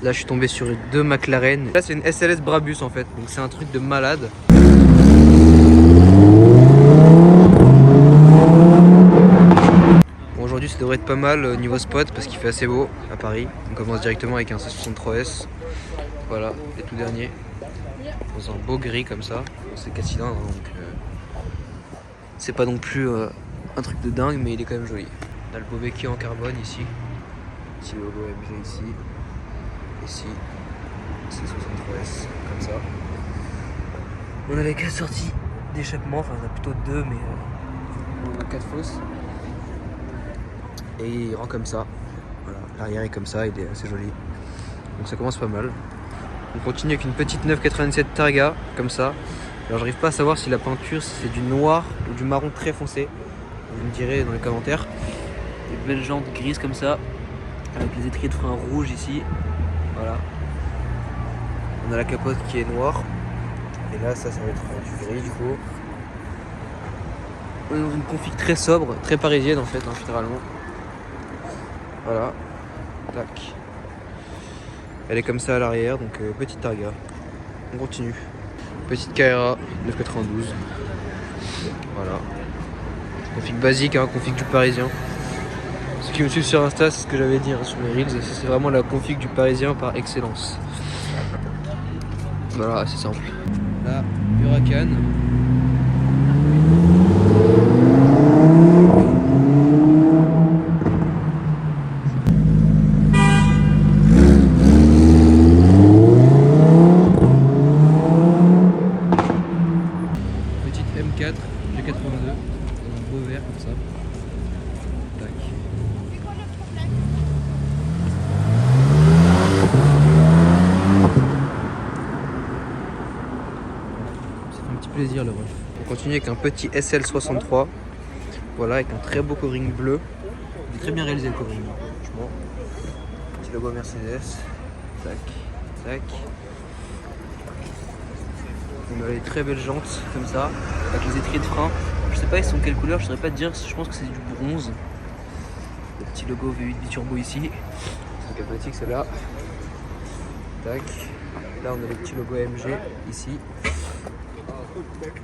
Là je suis tombé sur deux McLaren. Là c'est une SLS Brabus en fait, donc c'est un truc de malade. Bon, aujourd'hui ça devrait être pas mal au niveau spot parce qu'il fait assez beau à Paris. On commence directement avec un C63S. Voilà, les tout derniers. Dans un beau gris comme ça. C'est 4 cylindres donc c'est pas non plus un truc de dingue, mais il est quand même joli. On a le beau béquet en carbone ici. Petit logo MG ici. Ici, C63S, comme ça. On a les 4 sorties d'échappement, enfin on a plutôt 2, mais on a 4 fausses. Et il rend comme ça. Voilà, l'arrière est comme ça, il est assez joli. Donc ça commence pas mal. On continue avec une petite 997 Targa, comme ça. Alors j'arrive pas à savoir si la peinture c'est du noir ou du marron très foncé. Vous me direz dans les commentaires. Des belles jantes grises comme ça, avec les étriers de frein rouges ici. Voilà. On a la capote qui est noire. Et là ça va être du gris du coup. On est dans une config très sobre, très parisienne en fait, hein, généralement. Voilà. Tac. Elle est comme ça à l'arrière, donc petite Targa. On continue. Petite Carrera 992. Voilà. Config basique, hein, config du parisien. Ceux qui me suivent sur Insta, c'est ce que j'avais dit hein, sur mes reels. C'est vraiment la config du parisien par excellence. Voilà, c'est simple. Là, Huracan. Petite M4 G82, dans un beau vert comme ça. Tac. Ça fait un petit plaisir le ref. On continue avec un petit SL63. Voilà, avec un très beau covering bleu. Il est très bien réalisé le covering, franchement. Petit logo Mercedes. Tac, tac. On a les très belles jantes comme ça, avec les étriers de frein. Je sais pas ils sont quelle couleur, je saurais pas te dire, je pense que c'est du bronze. Le petit logo V8 Biturbo ici. C'est capotique celle-là. Tac. Là on a le petit logo AMG ici.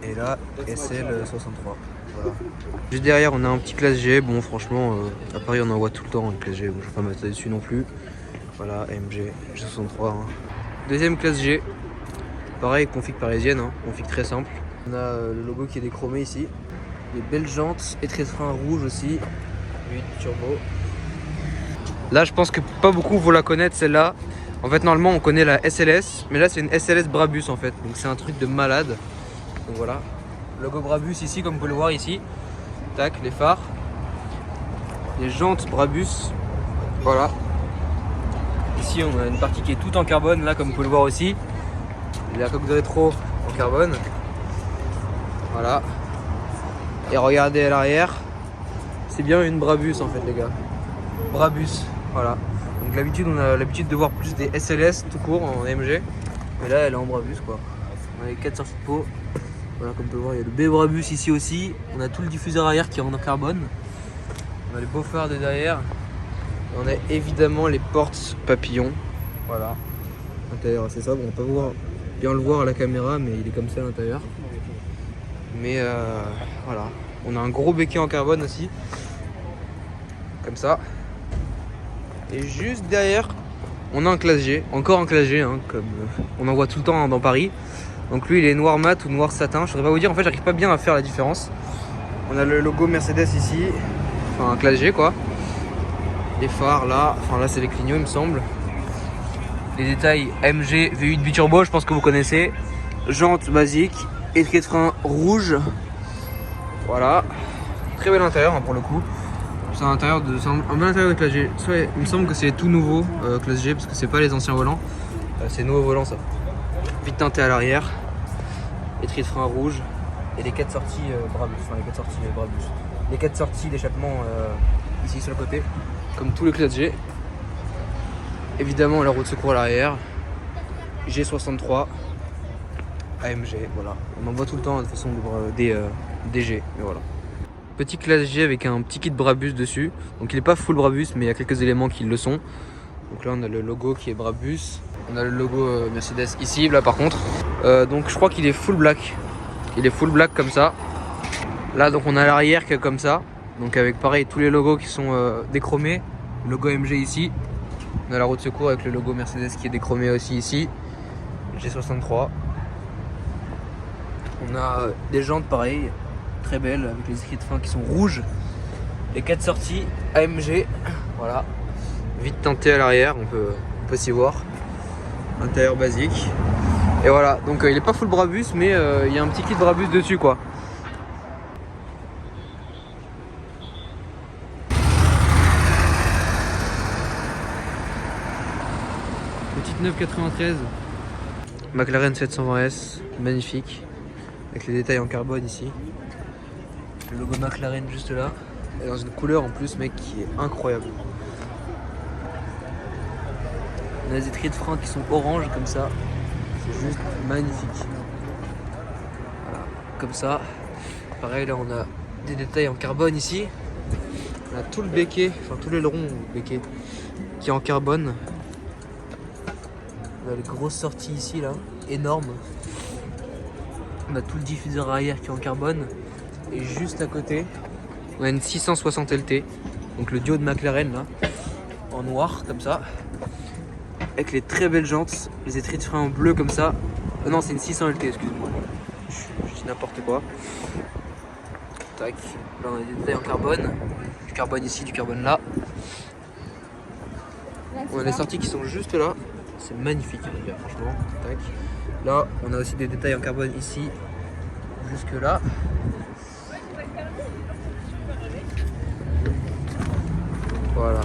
Et là SL63. Voilà. Juste derrière on a un petit classe G. Bon franchement à Paris on en voit tout le temps une classe G. Bon, je vais pas mettre dessus non plus. Voilà AMG G63. Hein. Deuxième classe G. Pareil, config parisienne, hein, config très simple. On a le logo qui est déchromé ici. Les belles jantes, étriers de frein rouge aussi. 8 turbo. Là, je pense que pas beaucoup vont la connaître celle-là. En fait, normalement, on connaît la SLS, mais là, c'est une SLS Brabus en fait. Donc, c'est un truc de malade. Donc voilà. Logo Brabus ici, comme vous pouvez le voir ici. Tac, les phares. Les jantes Brabus. Voilà. Ici, on a une partie qui est toute en carbone, là, comme vous pouvez le voir aussi. La coque de rétro en carbone. Voilà. Et regardez à l'arrière. C'est bien une Brabus en fait les gars. Brabus. Voilà. Donc d'habitude on a l'habitude de voir plus des SLS tout court en AMG. Mais là elle est en Brabus quoi. On a les 4 sorties de peau. Voilà comme vous pouvez voir il y a le B Brabus ici aussi. On a tout le diffuseur arrière qui est en carbone. On a les beaux phares de derrière. Et on a évidemment les portes papillons. Voilà. L'intérieur c'est ça. Bon, on peut bien le voir à la caméra mais il est comme ça à l'intérieur. Mais voilà. On a un gros béquet en carbone aussi. Comme ça. Et juste derrière, on a un classe G. Encore un classe G, hein, comme on en voit tout le temps dans Paris. Donc lui il est noir mat ou noir satin. Je saurais pas vous dire, en fait j'arrive pas bien à faire la différence. On a le logo Mercedes ici. Enfin un classe G quoi. Les phares là. Enfin là c'est les clignots il me semble. Les détails AMG V8 Biturbo, je pense que vous connaissez. Jantes basiques, étrier de frein rouge. Voilà. Très bel intérieur hein, pour le coup. C'est un bel intérieur de classe G. Soit, il me semble que c'est tout nouveau classe G parce que c'est pas les anciens volants. C'est nouveau volant ça. Vite teinté à l'arrière. Étrier de frein rouge. Et les 4 sorties Brabus. Enfin les 4 sorties Brabus. Les 4 sorties d'échappement ici sur le côté. Comme tous les classes G. Évidemment la roue de secours à l'arrière. G63 AMG, voilà. On en voit tout le temps de toute façon des G, mais voilà. Petit classe G avec un petit kit Brabus dessus. Donc il n'est pas full Brabus mais il y a quelques éléments qui le sont. Donc là on a le logo qui est Brabus. On a le logo Mercedes ici, là par contre. Donc je crois qu'il est full black. Il est full black comme ça. Là donc on a l'arrière qui est comme ça. Donc avec pareil tous les logos qui sont déchromés. Le logo MG ici. On a la roue de secours avec le logo Mercedes qui est déchromé aussi ici. G63. On a des jantes pareil, très belles, avec les écrits de fin qui sont rouges. Les 4 sorties AMG, voilà. Vite teinté à l'arrière, on peut s'y voir. Intérieur basique. Et voilà, donc il est pas full Brabus, mais il y a un petit kit Brabus dessus quoi. Petite 993, McLaren 720S, magnifique. Avec les détails en carbone ici. Le logo McLaren juste là. Et dans une couleur en plus mec qui est incroyable. On a des étriers de frein qui sont orange comme ça. C'est juste magnifique. Voilà, comme ça. Pareil là on a des détails en carbone ici. On a tout le béquet, enfin tout l'aileron béquet qui est en carbone. On a les grosses sorties ici là, énormes. On a tout le diffuseur arrière qui est en carbone. Et juste à côté, on a une 660 LT. Donc le duo de McLaren là, en noir comme ça. Avec les très belles jantes, les étriers de frein en bleu comme ça. Non, c'est une 600 LT, excuse-moi. Je dis n'importe quoi. Tac. Là on a des détails en carbone. Du carbone ici, du carbone là. On a les sorties qui sont juste là. C'est magnifique les gars, franchement. Tac. Là, on a aussi des détails en carbone ici, jusque là. Voilà.